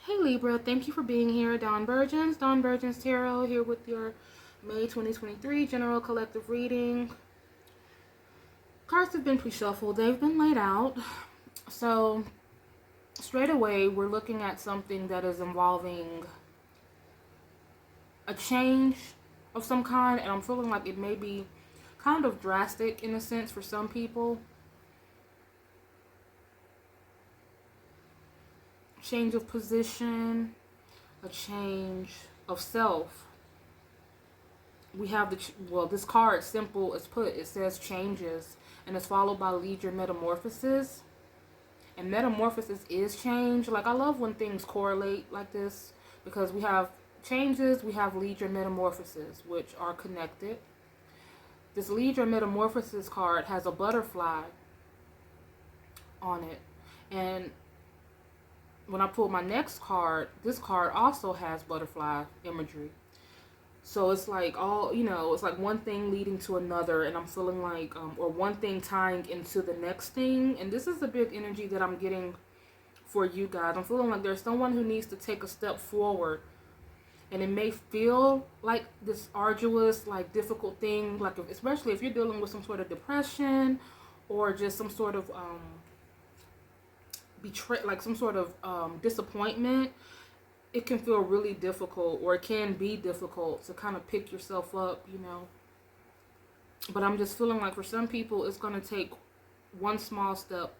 Hey Libra, thank you for being here. Dawn Virgins Tarot here with your May 2023 General Collective Reading. Cards have been pre-shuffled, they've been laid out. So straight away we're looking at something that is involving a change of some kind, and I'm feeling like it may be kind of drastic in a sense for some people. Change of position, a change of self. We have this card, simple as put, it says changes, and it's followed by lead your metamorphosis. And metamorphosis is change. Like, I love when things correlate like this, because we have changes, we have lead your metamorphosis, which are connected. This lead your metamorphosis card has a butterfly on it, and when I pull my next card, this card also has butterfly imagery. So it's like it's like one thing leading to another, and I'm feeling like, or one thing tying into the next thing. And this is the big energy that I'm getting for you guys. I'm feeling like there's someone who needs to take a step forward, and it may feel like this arduous, like difficult thing, like especially if you're dealing with some sort of depression or just some sort of like some sort of disappointment. It can feel really difficult, or it can be difficult to kind of pick yourself up, But I'm just feeling like for some people, it's going to take one small step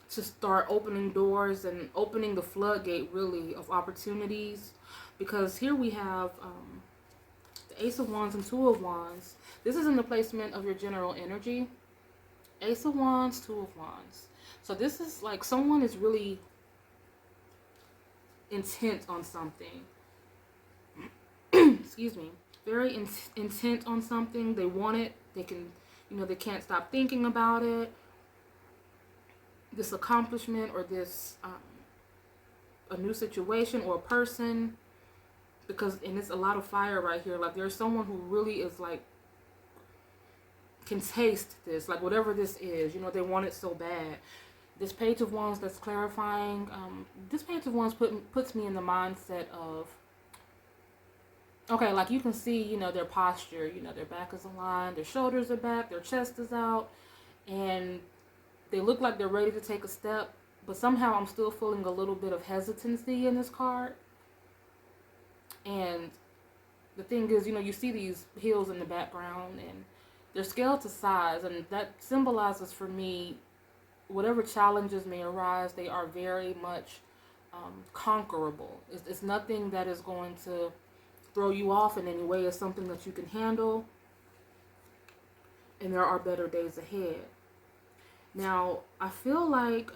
to start opening doors and opening the floodgate, really, of opportunities. Because here we have the Ace of Wands and Two of Wands. This is in the placement of your general energy. Ace of Wands, Two of Wands. So this is like someone is really intent on something. Excuse me. Very intent on something. They want it. They can, they can't stop thinking about it. This accomplishment, or this a new situation or a person. And it's a lot of fire right here. Like, there's someone who really is like, can taste this, like whatever this is, they want it so bad. This Page of Wands that's clarifying, this Page of Wands puts me in the mindset of, okay, like you can see, their posture, their back is aligned, their shoulders are back, their chest is out, and they look like they're ready to take a step, but somehow I'm still feeling a little bit of hesitancy in this card. And the thing is, you see these hills in the background, and they're scaled to size, and that symbolizes for me whatever challenges may arise, they are very much conquerable. It's nothing that is going to throw you off in any way. It's something that you can handle, and there are better days ahead. Now, I feel like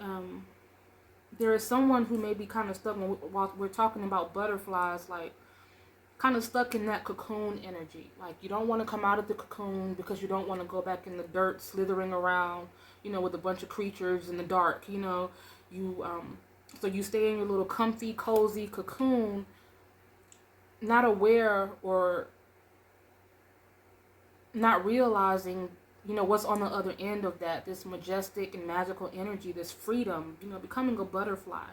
there is someone who may be kind of stuck while we're talking about butterflies, like kind of stuck in that cocoon energy. Like, you don't want to come out of the cocoon because you don't want to go back in the dirt slithering around, with a bunch of creatures in the dark, so you stay in your little comfy, cozy cocoon, not aware or not realizing, what's on the other end of that, this majestic and magical energy, this freedom, becoming a butterfly.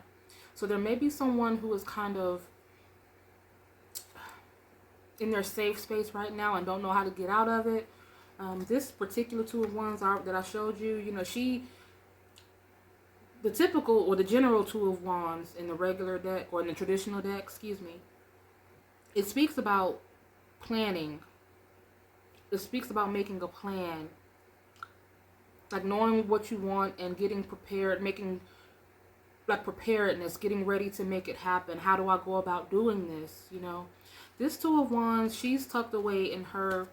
So there may be someone who is kind of in their safe space right now and don't know how to get out of it. This particular Two of Wands that I showed you, the typical or the general Two of Wands in the regular deck, or in the traditional deck, excuse me, it speaks about planning. It speaks about making a plan, like knowing what you want and getting prepared, making like preparedness, getting ready to make it happen. How do I go about doing this? This Two of Wands, she's tucked away in her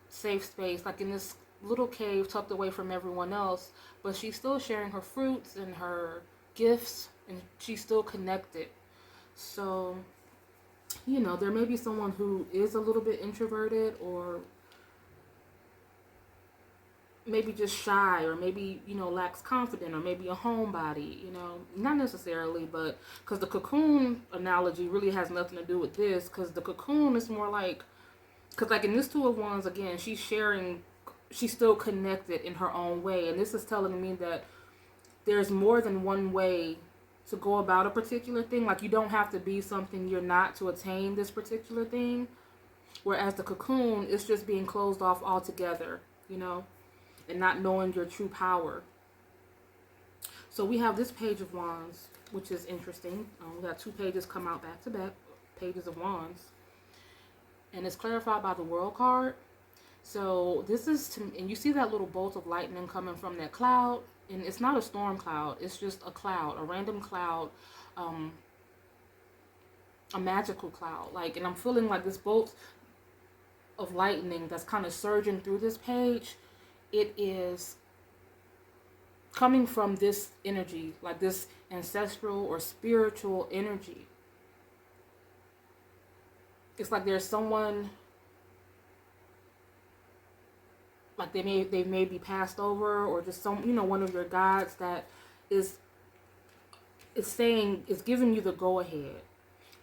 safe space, like in this little cave tucked away from everyone else, but she's still sharing her fruits and her gifts, and she's still connected. So, there may be someone who is a little bit introverted, or maybe just shy, or maybe, lacks confidence, or maybe a homebody, not necessarily, but because the cocoon analogy really has nothing to do with this, because the cocoon is more like, because like in this Two of Wands, again, she's still connected in her own way, and this is telling me that there's more than one way to go about a particular thing. Like, you don't have to be something you're not to attain this particular thing. Whereas the cocoon is just being closed off altogether, you know, and not knowing your true power. So we have this Page of Wands, which is interesting. We got 2 pages come out back to back, pages of Wands. And it's clarified by the World card. So this is, and you see that little bolt of lightning coming from that cloud. And it's not a storm cloud. It's just a cloud, a random cloud, a magical cloud. Like, and I'm feeling like this bolt of lightning that's kind of surging through this page, it is coming from this energy, like this ancestral or spiritual energy. It's like there's someone, like they may be passed over, or just some, you know, one of your guides that is saying, is giving you the go ahead.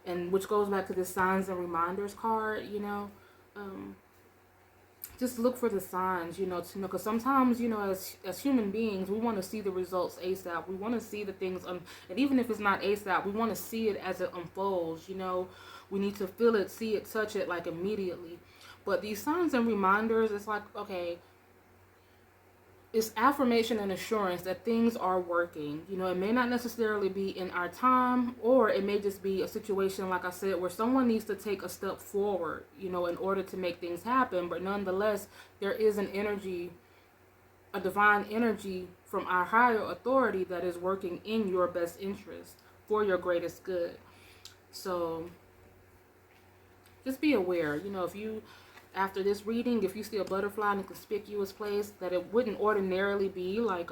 And which goes back to the signs and reminders card, you know. Just look for the signs, you know, to know, because sometimes, you know, as human beings, we want to see the results ASAP. We want to see the things, and even if it's not ASAP, we want to see it as it unfolds, you know. We need to feel it, see it, touch it, like, immediately. But these signs and reminders, it's like, okay, it's affirmation and assurance that things are working. You know, it may not necessarily be in our time, or it may just be a situation, like I said, where someone needs to take a step forward, you know, in order to make things happen. But nonetheless, there is an energy, a divine energy from our higher authority that is working in your best interest for your greatest good. So just be aware, you know, if you, after this reading, if you see a butterfly in a conspicuous place, that it wouldn't ordinarily be like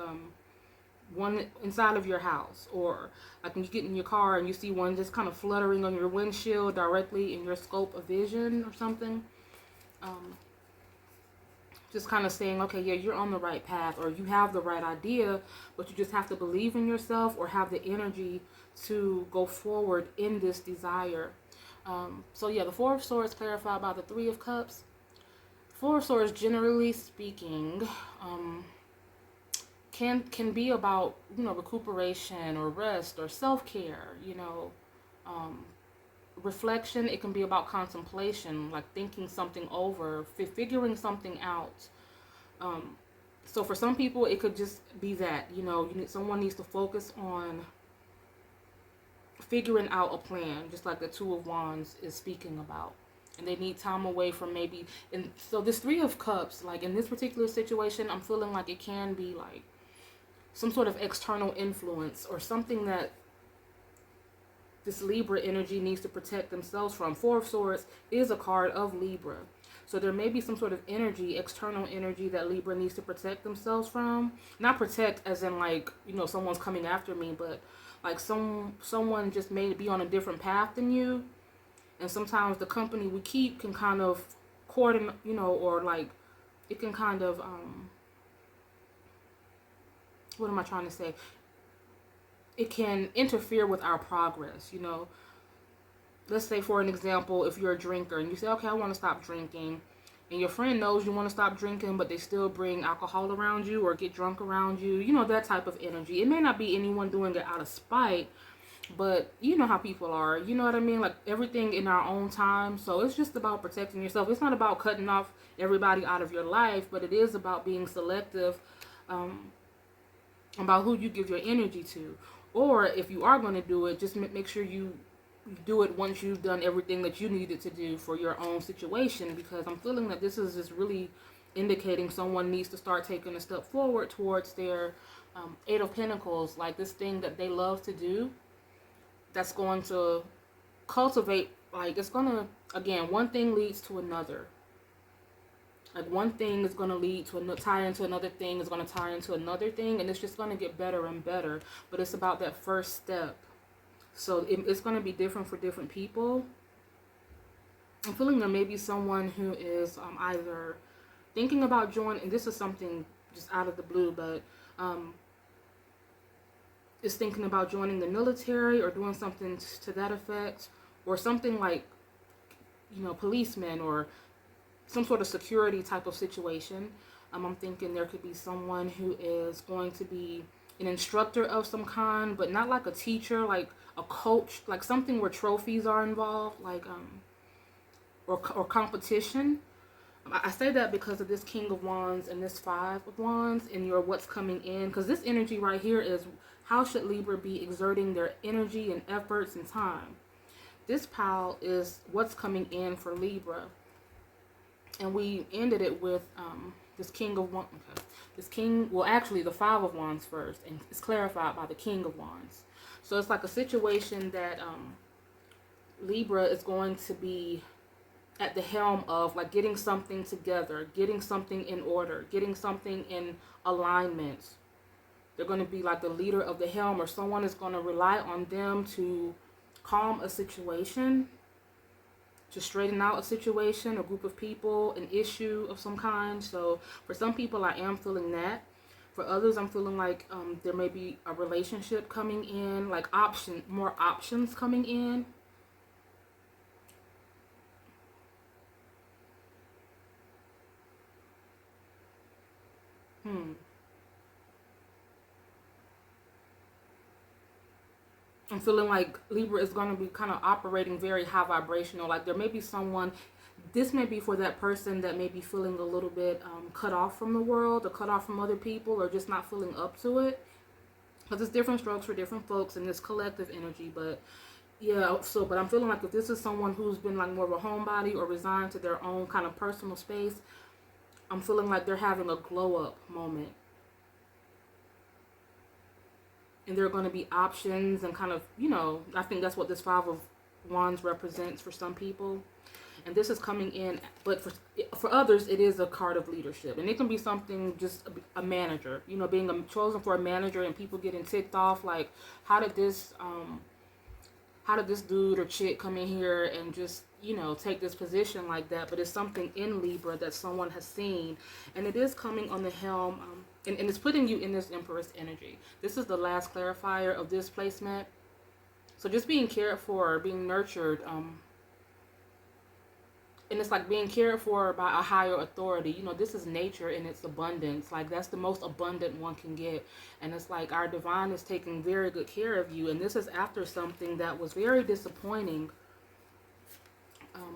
one inside of your house, or like when you get in your car and you see one just kind of fluttering on your windshield directly in your scope of vision or something. Just kind of saying, okay, yeah, you're on the right path, or you have the right idea, but you just have to believe in yourself or have the energy to go forward in this desire. So yeah, the Four of Swords clarified by the Three of Cups. Four of Swords, generally speaking, can be about, you know, recuperation or rest or self-care, you know, reflection. It can be about contemplation, like thinking something over, figuring something out. So for some people, it could just be that, you know, someone needs to focus on figuring out a plan, just like the Two of Wands is speaking about. And they need time away from maybe, and so this Three of Cups, like in this particular situation, I'm feeling like it can be like some sort of external influence or something that this Libra energy needs to protect themselves from. Four of Swords is a card of Libra. So there may be some sort of energy, external energy, that Libra needs to protect themselves from. Not protect as in like, you know, someone's coming after me, but like someone just may be on a different path than you. And sometimes the company we keep can kind of coordinate, you know, or like it can kind of, what am I trying to say? It can interfere with our progress, you know. Let's say, for an example, if you're a drinker and you say, okay, I want to stop drinking, and your friend knows you want to stop drinking, but they still bring alcohol around you or get drunk around you, you know, that type of energy. It may not be anyone doing it out of spite, but you know how people are, you know what I mean? Like everything in our own time. So it's just about protecting yourself. It's not about cutting off everybody out of your life, but it is about being selective about who you give your energy to. Or if you are going to do it, just make sure you do it once you've done everything that you needed to do for your own situation, because I'm feeling that this is just really indicating someone needs to start taking a step forward towards their Eight of Pentacles, like this thing that they love to do, that's going to cultivate, like it's going to, again, one thing leads to another. Like one thing is going to lead to tie into another thing, is going to tie into another thing, and it's just going to get better and better. But it's about that first step. So it's going to be different for different people. I'm feeling there may be someone who is either thinking about joining, and this is something just out of the blue, but is thinking about joining the military or doing something to that effect, or something like, you know, policemen or some sort of security type of situation. I'm thinking there could be someone who is going to be an instructor of some kind, but not like a teacher, like a coach, like something where trophies are involved, like or competition. I say that because of this King of Wands and this Five of Wands and your what's coming in, because this energy right here is how should Libra be exerting their energy and efforts and time. This pile is what's coming in for Libra, and we ended it with this King of Wands. Okay. This King, well, actually the Five of Wands first, and it's clarified by the King of Wands. So it's like a situation that Libra is going to be at the helm of, like getting something together, getting something in order, getting something in alignment. They're going to be like the leader of the helm, or someone is going to rely on them to calm a situation, to straighten out a situation, a group of people, an issue of some kind. So for some people, I am feeling that. For others, I'm feeling like there may be a relationship coming in, like more options coming in. I'm feeling like Libra is going to be kind of operating very high vibrational. Like there may be someone, this may be for that person that may be feeling a little bit cut off from the world, or cut off from other people, or just not feeling up to it. Because it's different strokes for different folks in this collective energy. But yeah, but I'm feeling like if this is someone who's been like more of a homebody or resigned to their own kind of personal space, I'm feeling like they're having a glow up moment. And there are going to be options and kind of, I think that's what this Five of Wands represents for some people. And this is coming in, but for others, it is a card of leadership. And it can be something, just a manager, being chosen for a manager, and people getting ticked off, like, how did this dude or chick come in here and just, take this position like that? But it's something in Libra that someone has seen, and it is coming on the helm, and it's putting you in this Empress energy. This is the last clarifier of this placement. So just being cared for, being nurtured, and it's like being cared for by a higher authority. This is nature in its abundance. Like that's the most abundant one can get. And it's like our divine is taking very good care of you. And this is after something that was very disappointing.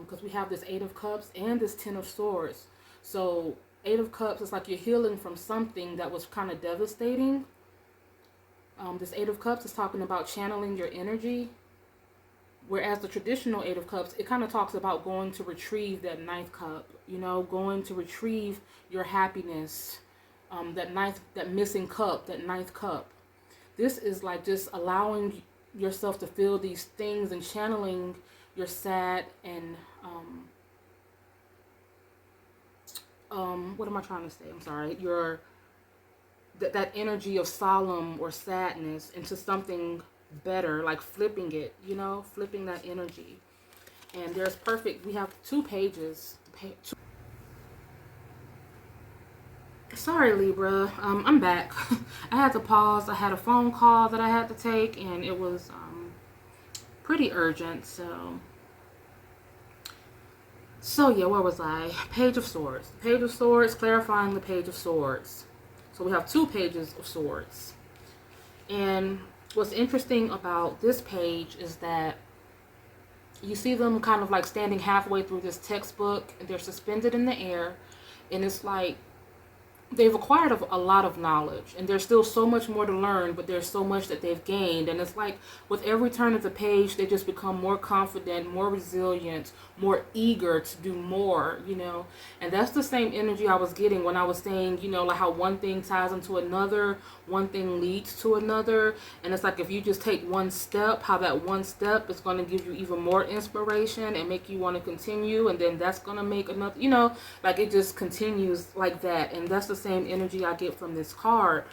Because we have this Eight of Cups and this Ten of Swords. So Eight of Cups is like you're healing from something that was kind of devastating. This Eight of Cups is talking about channeling your energy. Whereas the traditional Eight of Cups, it kind of talks about going to retrieve that ninth cup, going to retrieve your happiness, that missing cup, that ninth cup. This is like just allowing yourself to feel these things and channeling your sad and, what am I trying to say? I'm sorry. That energy of solemn or sadness into something better, like flipping it, flipping that energy. And there's we have 2 pages. Sorry, Libra, I'm back. I had to pause. I had a phone call that I had to take, and it was pretty urgent. So yeah, where was I? Page of Swords. Page of Swords, clarifying the Page of Swords. So we have 2 pages of swords. And what's interesting about this page is that you see them kind of like standing halfway through this textbook, and they're suspended in the air, and it's like they've acquired a lot of knowledge, and there's still so much more to learn, but there's so much that they've gained. And it's like with every turn of the page, they just become more confident, more resilient, more eager to do more, and that's the same energy I was getting when I was saying, like how one thing ties into another, one thing leads to another. And it's like if you just take one step, how that one step is going to give you even more inspiration and make you want to continue, and then that's going to make another, like it just continues like that. And that's the same energy I get from this card.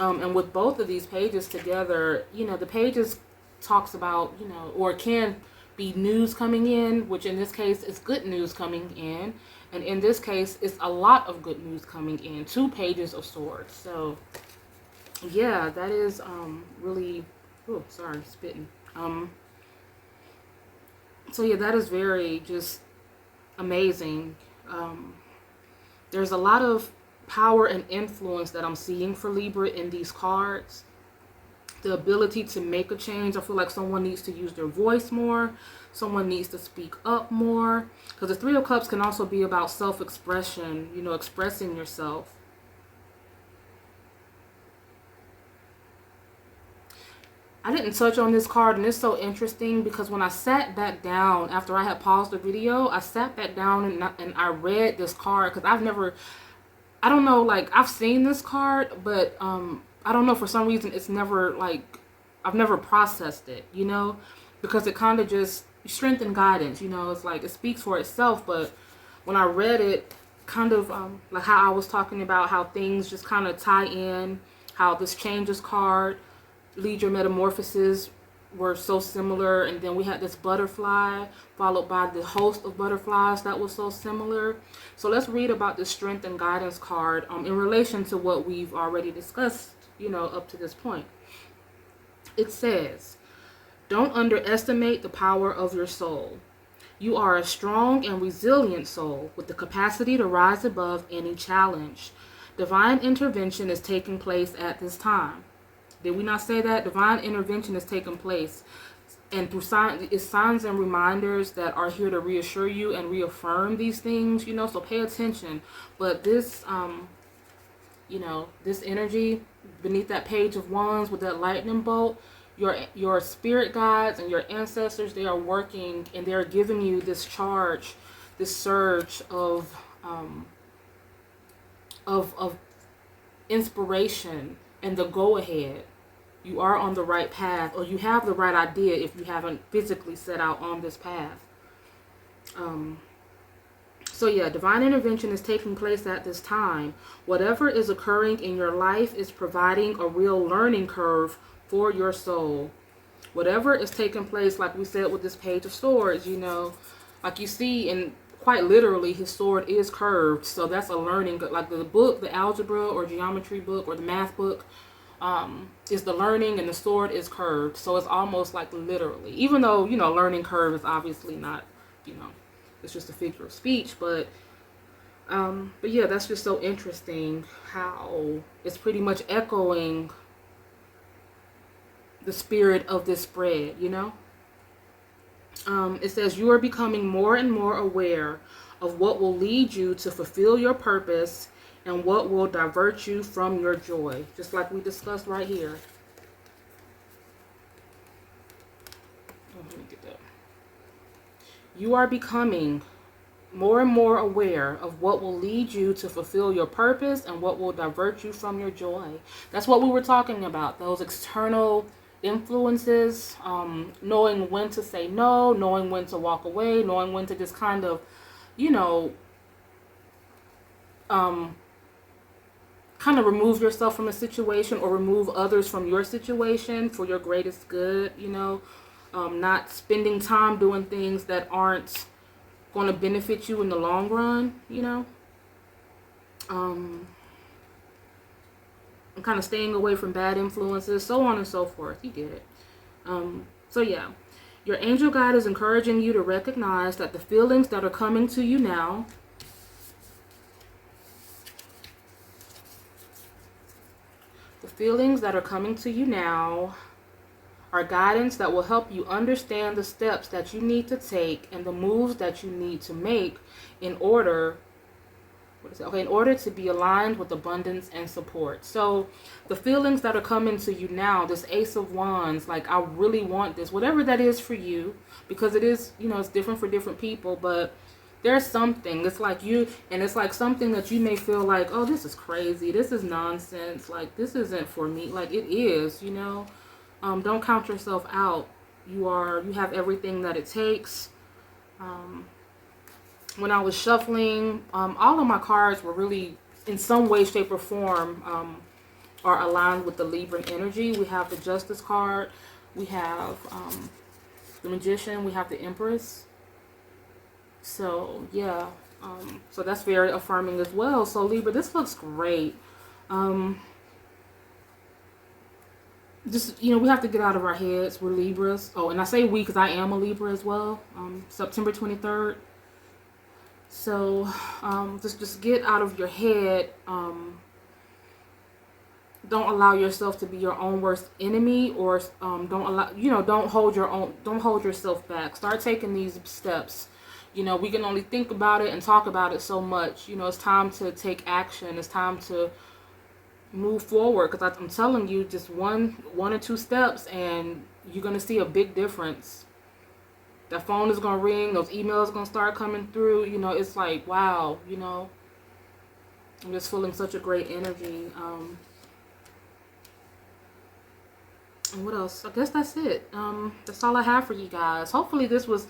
And with both of these pages together, the pages talks about, or can be news coming in, which in this case is good news coming in, and in this case it's a lot of good news coming in. 2 pages of swords. So yeah, that is really, oh sorry, spitting. So yeah, that is very just amazing. There's a lot of power and influence that I'm seeing for Libra in these cards. the ability to make a change. I feel like someone needs to use their voice more. Someone needs to speak up more. Because the Three of Cups can also be about self-expression, you know, expressing yourself. I didn't touch on this card, and it's so interesting because when I sat back down after I had paused the video, I sat back down and I read this card because I don't know, like, I've seen this card, but I don't know, for some reason it's never, like, I've never processed it, you know, because it kind of just strength and guidance, you know, it's like it speaks for itself. But when I read it, kind of like how I was talking about how things just kind of tie in, how this changes card, lead your metamorphoses were so similar, and then we had this butterfly followed by the host of butterflies that was so similar. So let's read about the strength and guidance card in relation to what we've already discussed, you know, up to this point. It says, don't underestimate the power of your soul. You are a strong and resilient soul with the capacity to rise above any challenge. Divine intervention is taking place at this time. Did we not say that? Divine intervention is taking place. And through signs and reminders that are here to reassure you and reaffirm these things, you know, so pay attention. But this, you know, this energy beneath that page of wands with that lightning bolt, your spirit guides and your ancestors, they are working and they're giving you this charge, this surge of inspiration and the go ahead. You are on the right path, or you have the right idea if you haven't physically set out on this path. So yeah, divine intervention is taking place at this time. Whatever is occurring in your life is providing a real learning curve for your soul. Whatever is taking place, like we said with this page of swords, you know, like you see, and quite literally his sword is curved. So that's a learning, like the book, the algebra or geometry book or the math book, is the learning, and the sword is curved. So it's almost like literally, even though, you know, learning curve is obviously not, you know, it's just a figure of speech. But yeah, that's just so interesting how it's pretty much echoing the spirit of this spread, you know. It says you are becoming more and more aware of what will lead you to fulfill your purpose and what will divert you from your joy, just like we discussed right here. Oh, let me get that. You are becoming more and more aware of what will lead you to fulfill your purpose and what will divert you from your joy. That's what we were talking about, those external influences, knowing when to say no, knowing when to walk away, knowing when to just kind of, you know, kind of remove yourself from a situation or remove others from your situation for your greatest good, you know, not spending time doing things that aren't going to benefit you in the long run, you know, and kind of staying away from bad influences, so on and so forth. You get it. So yeah, your angel guide is encouraging you to recognize that the feelings that are coming to you now, are guidance that will help you understand the steps that you need to take and the moves that you need to make in order to be aligned with abundance and support. So the feelings that are coming to you now, this Ace of Wands, like, I really want this, whatever that is for you, because it is, you know, it's different for different people, but there's something, it's like you, and it's like something that you may feel like, oh, this is crazy, this is nonsense, like, this isn't for me. Like, it is, you know. Don't count yourself out. You have everything that it takes. When I was shuffling, all of my cards were really, in some way, shape, or form, are aligned with the Libra energy. We have the Justice card. We have the Magician. We have the Empress. So, yeah. So that's very affirming as well. So, Libra, this looks great. Just, you know, we have to get out of our heads. We're Libras. Oh, and I say we because I am a Libra as well. September 23rd. So, just get out of your head. don't allow yourself to be your own worst enemy, or don't allow, don't hold yourself back. Start taking these steps. We can only think about it and talk about it so much. It's time to take action. It's time to move forward, because I'm telling you, just one or two steps and you're going to see a big difference. That phone is going to ring, those emails are going to start coming through. It's like, wow, I'm just feeling such a great energy. And what else? I guess that's it. That's all I have for you guys. Hopefully this was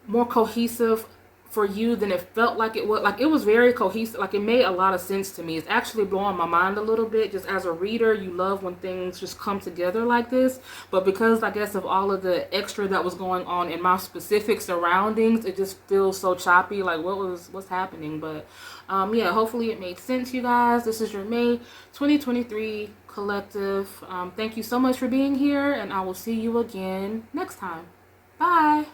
more cohesive for you than it felt like it was. Like, it was very cohesive. Like, it made a lot of sense to me. It's actually blowing my mind a little bit. Just as a reader, you love when things just come together like this. But because, I guess, of all of the extra that was going on in my specific surroundings, it just feels so choppy. Like, what's happening? But yeah, hopefully it made sense, you guys. This is your May 2023 collective. Thank you so much for being here, and I will see you again next time. Bye.